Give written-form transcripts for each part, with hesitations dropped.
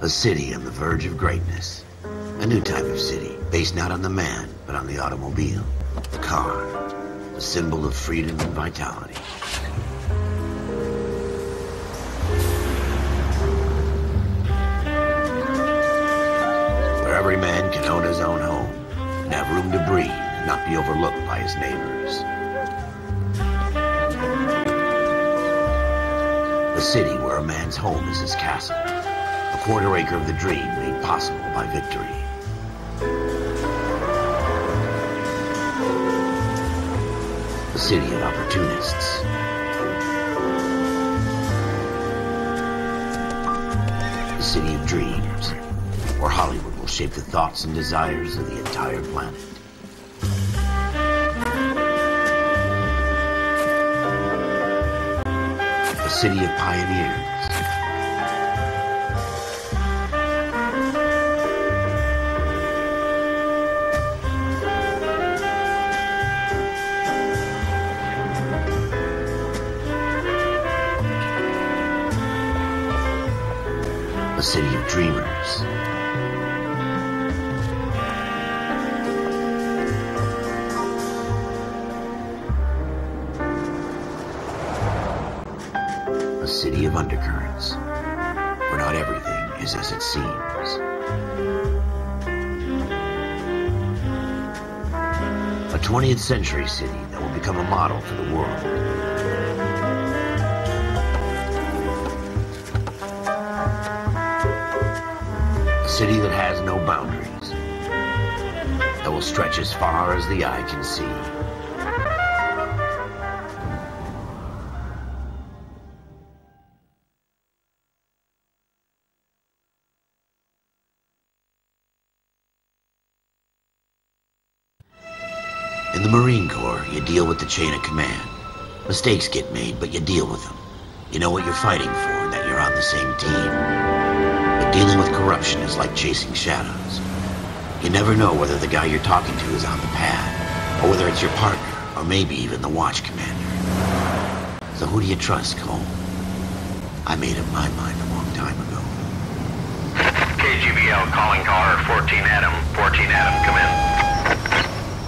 A city on the verge of greatness. A new type of city, based not on the man, but on the automobile. The car. The symbol of freedom and vitality. Where every man can own his own home, and have room to breathe, and not be overlooked by his neighbors. A city where a man's home is his castle. A quarter acre of the dream made possible by victory. A city of opportunists. A city of dreams, where Hollywood will shape the thoughts and desires of the entire planet. A city of pioneers. A city of dreamers. A city of undercurrents, where not everything is as it seems. A 20th century city that will become a model for the world. A city that has no boundaries, that will stretch as far as the eye can see. In the Marine Corps, you deal with the chain of command. Mistakes get made, but you deal with them. You know what you're fighting for and that you're on the same team. But dealing with corruption is like chasing shadows. You never know whether the guy you're talking to is on the pad, or whether it's your partner, or maybe even the watch commander. So who do you trust, Cole? I made up my mind a long time ago. KGBL calling car 14 Adam. 14 Adam, come in.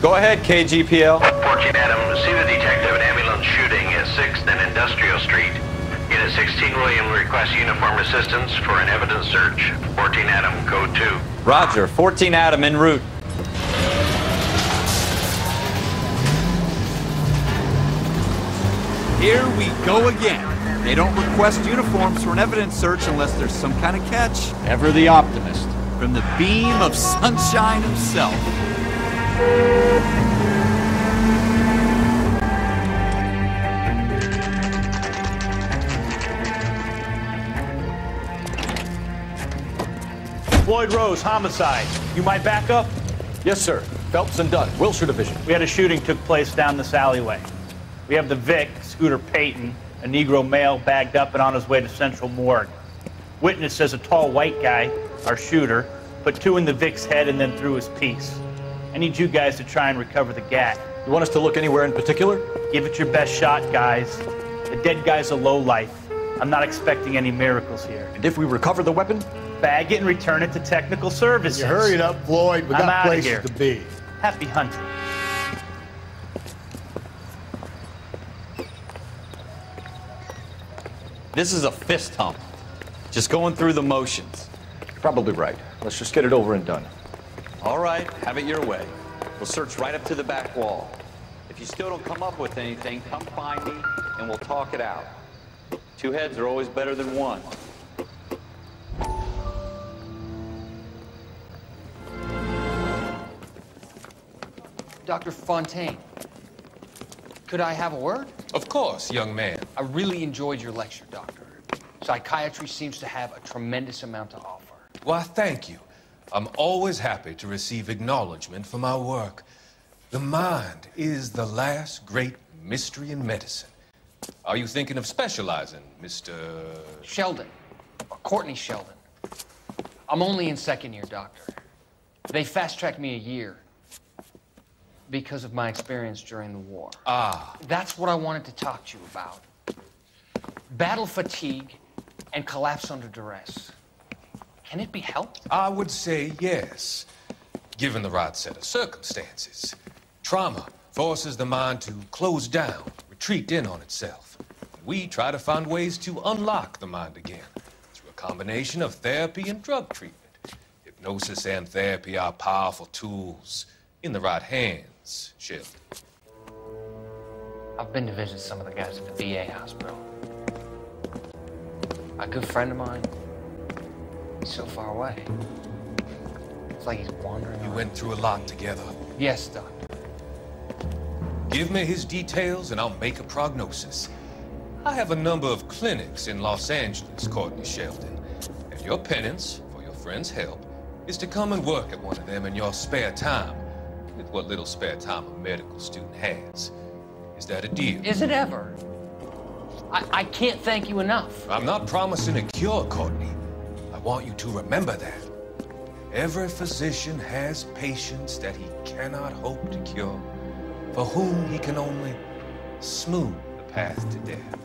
Go ahead, KGPL. 14 Adam, see the detective at ambulance shooting at 6th and Industrial Street. Unit 16 William requests uniform assistance for an evidence search. 14 Adam, code 2. Roger, 14 Adam en route. Here we go again. They don't request uniforms for an evidence search unless there's some kind of catch. Ever the optimist. From the beam of sunshine himself. Floyd Rose, homicide. You might back up? Yes, sir. Phelps and Dunn, Wilshire Division. We had a shooting took place down this alleyway. We have the Vic, Scooter Payton, a Negro male bagged up and on his way to Central Morgue. Witness says a tall white guy, our shooter, put 2 in the Vic's head and then threw his piece. I need you guys to try and recover the gat. You want us to look anywhere in particular? Give it your best shot, guys. The dead guy's a lowlife. I'm not expecting any miracles here. And if we recover the weapon? Bag it and return it to technical services. You hurry it up, Floyd. We I'm got outta places here. to be. Happy hunting. This is a fist hump. Just going through the motions. Probably right. Let's just get it over and done. All right, have it your way. We'll search right up to the back wall. If you still don't come up with anything, come find me and we'll talk it out. 2 heads are always better than 1. Dr. Fontaine, could I have a word? Of course, young man. I really enjoyed your lecture, Doctor. Psychiatry seems to have a tremendous amount to offer. Why, thank you. I'm always happy to receive acknowledgement for my work. The mind is the last great mystery in medicine. Are you thinking of specializing, Mr. Sheldon, or Courtney Sheldon. I'm only in 2nd year, Doctor. They fast-tracked me a year because of my experience during the war. Ah. That's what I wanted to talk to you about. Battle fatigue and collapse under duress. Can it be helped? I would say yes, given the right set of circumstances. Trauma forces the mind to close down, retreat in on itself. We try to find ways to unlock the mind again through a combination of therapy and drug treatment. Hypnosis and therapy are powerful tools in the right hands, Sheldon. I've been to visit some of the guys at the VA hospital. A good friend of mine, he's so far away. It's like he's wandering You around. went through a lot together. Yes, Doctor. Give me his details and I'll make a prognosis. I have a number of clinics in Los Angeles, Courtney Sheldon. And your penance, for your friend's help, is to come and work at one of them in your spare time, with what little spare time a medical student has. Is that a deal? Is it ever? I can't thank you enough. I'm not promising a cure, Courtney. I want you to remember that. Every physician has patients that he cannot hope to cure, for whom he can only smooth the path to death.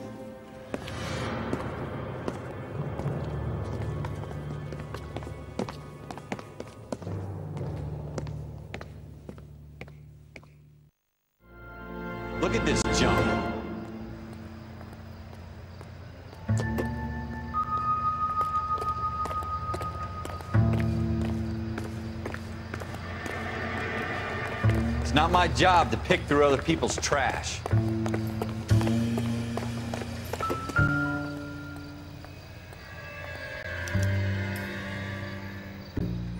Look at this junk. It's not my job to pick through other people's trash.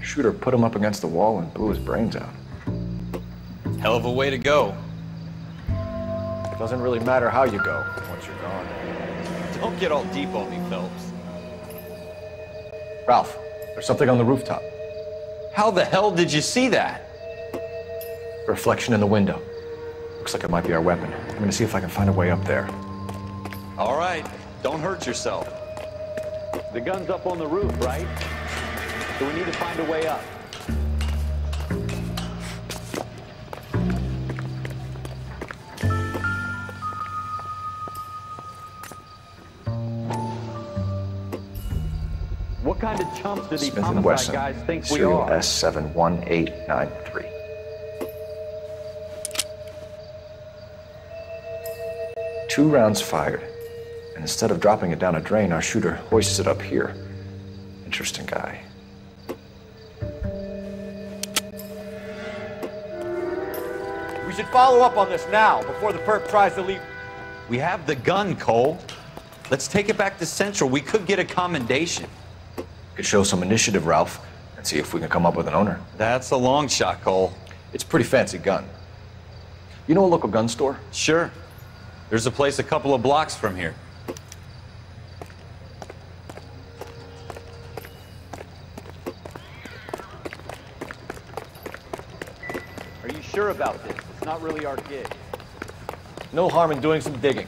Shooter put him up against the wall and blew his brains out. Hell of a way to go. It doesn't really matter how you go once you're gone. Don't get all deep on me, Phelps. Ralph, there's something on the rooftop. How the hell did you see that? Reflection in the window. Looks like it might be our weapon. I'm gonna see if I can find a way up there. All right, don't hurt yourself. The gun's up on the roof, right? So we need to find a way up. What kind of chumps do these Smith & homicide Wesson, guys think we serial are? S71893. Two rounds fired, and instead of dropping it down a drain, our shooter hoists it up here. Interesting guy. We should follow up on this now, before the perp tries to leave. We have the gun, Cole. Let's take it back to Central. We could get a commendation. Could show some initiative, Ralph, and see if we can come up with an owner. That's a long shot, Cole. It's a pretty fancy gun. You know a local gun store? Sure. There's a place a couple of blocks from here. Are you sure about this? It's not really our gig. No harm in doing some digging.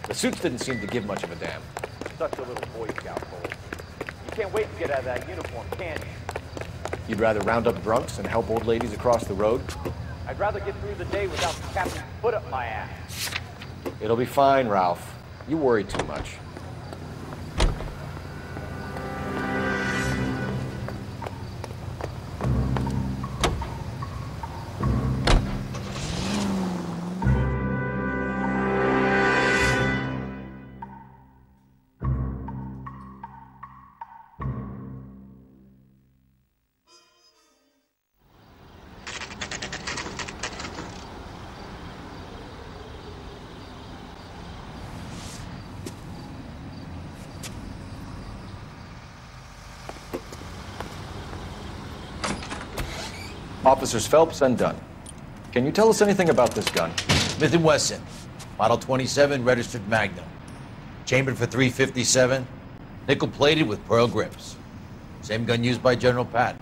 The suits didn't seem to give much of a damn. Such a little Boy Scout, Cole. You can't wait to get out of that uniform, can you? You'd rather round up drunks and help old ladies across the road? I'd rather get through the day without the captain's foot up my ass. It'll be fine, Ralph. You worry too much. Officers Phelps and Dunn. Can you tell us anything about this gun? Smith & Wesson, Model 27, registered Magnum. Chambered for .357, nickel-plated with pearl grips. Same gun used by General Patton.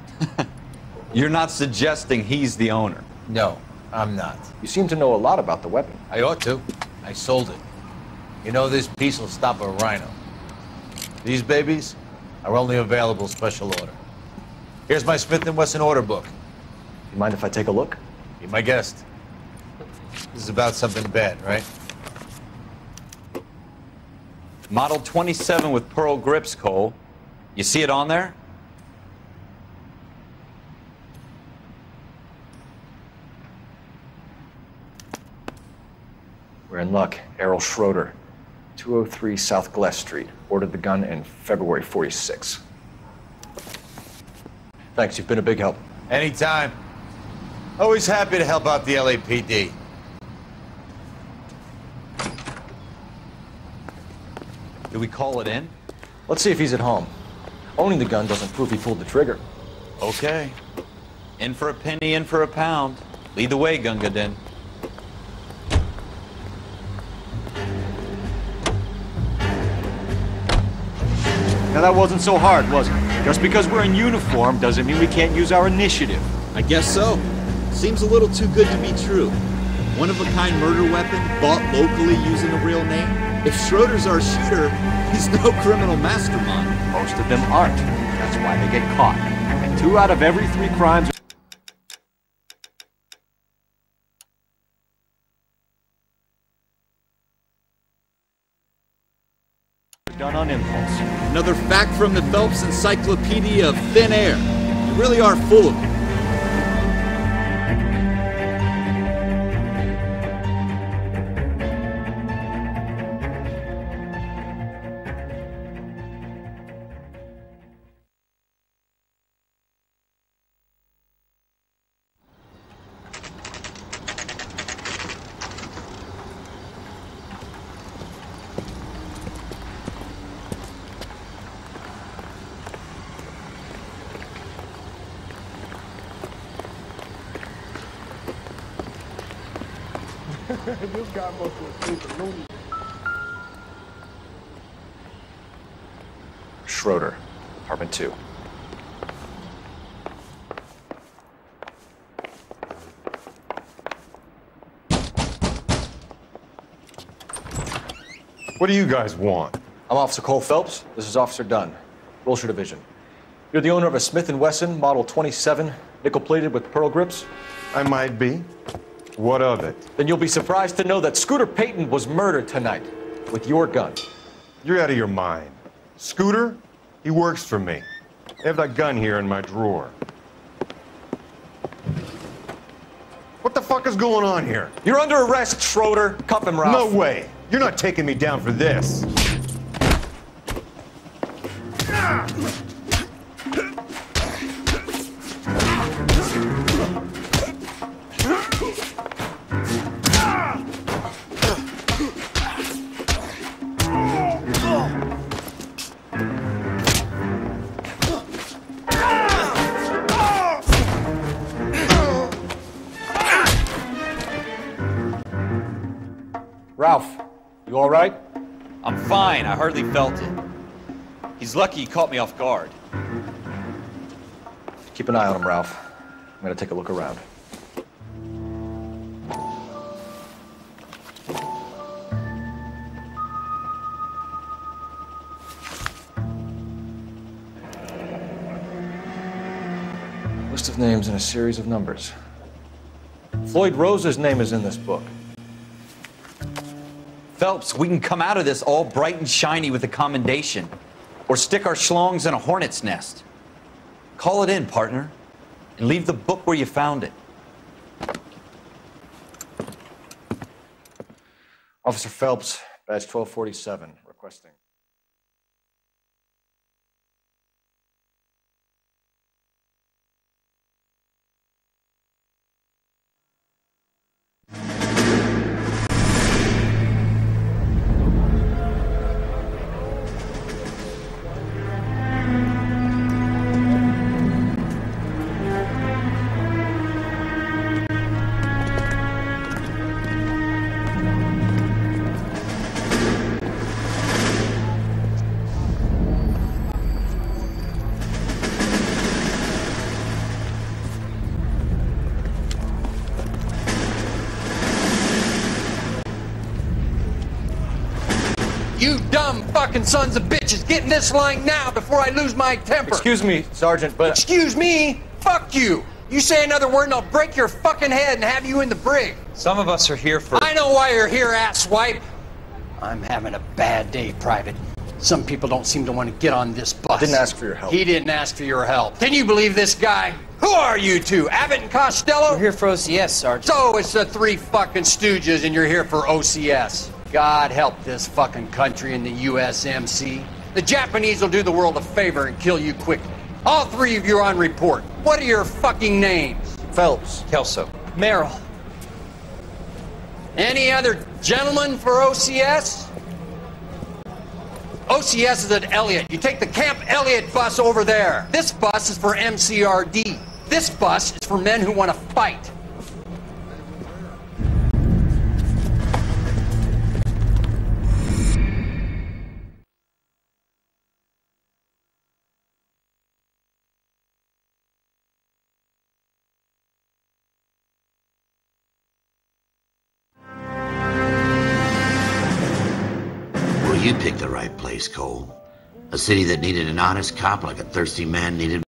You're not suggesting he's the owner? No, I'm not. You seem to know a lot about the weapon. I ought to. I sold it. You know, this piece will stop a rhino. These babies are only available special order. Here's my Smith & Wesson order book. You mind if I take a look? Be my guest. This is about something bad, right? Model 27 with pearl grips, Cole. You see it on there? You're in luck. Errol Schroeder, 203 South Glass Street. Ordered the gun in February 46. Thanks, you've been a big help. Anytime. Always happy to help out the LAPD. Do we call it in? Let's see if he's at home. Owning the gun doesn't prove he pulled the trigger. Okay. In for a penny, in for a pound. Lead the way, Gunga Din. Now that wasn't so hard, was it? Just because we're in uniform doesn't mean we can't use our initiative. I guess so. Seems a little too good to be true. One-of-a-kind murder weapon bought locally using a real name? If Schroeder's our shooter, he's no criminal mastermind. Most of them aren't. That's why they get caught. And 2 out of every 3 crimes are done on impulse. Another fact from the Phelps Encyclopedia of Thin Air. You really are full of it. This guy must have sleeping loony. Schroeder, apartment 2. What do you guys want? I'm Officer Cole Phelps. This is Officer Dunn, Wilshire Division. You're the owner of a Smith & Wesson Model 27, nickel-plated with pearl grips? I might be. What of it? Then you'll be surprised to know that Scooter Payton was murdered tonight with your gun. You're out of your mind. Scooter? He works for me. I have that gun here in my drawer. What the fuck is going on here? You're under arrest, Schroeder. Cuff him, Ralph. No way. You're not taking me down for this. Ralph, you all right? I'm fine. I hardly felt it. He's lucky he caught me off guard. Keep an eye on him, Ralph. I'm gonna take a look around. List of names and a series of numbers. Floyd Rose's name is in this book. Phelps, we can come out of this all bright and shiny with a commendation. Or stick our schlongs in a hornet's nest. Call it in, partner. And leave the book where you found it. Officer Phelps, badge 1247, requesting. You dumb fucking sons of bitches, get in this line now before I lose my temper. Excuse me, Sergeant, but... Excuse me? Fuck you. You say another word and I'll break your fucking head and have you in the brig. Some of us are here for... I know why you're here, asswipe. I'm having a bad day, Private. Some people don't seem to want to get on this bus. I didn't ask for your help. He didn't ask for your help. Can you believe this guy? Who are you two? Abbott and Costello? We're here for OCS, Sergeant. So it's the three fucking stooges and you're here for OCS. God help this fucking country and the USMC. The Japanese will do the world a favor and kill you quickly. All three of you are on report. What are your fucking names? Phelps. Kelso. Merrill. Any other gentlemen for OCS? OCS is at Elliott. You take the Camp Elliott bus over there. This bus is for MCRD. This bus is for men who want to fight. Well, you picked the right place, Cole. A city that needed an honest cop like a thirsty man needed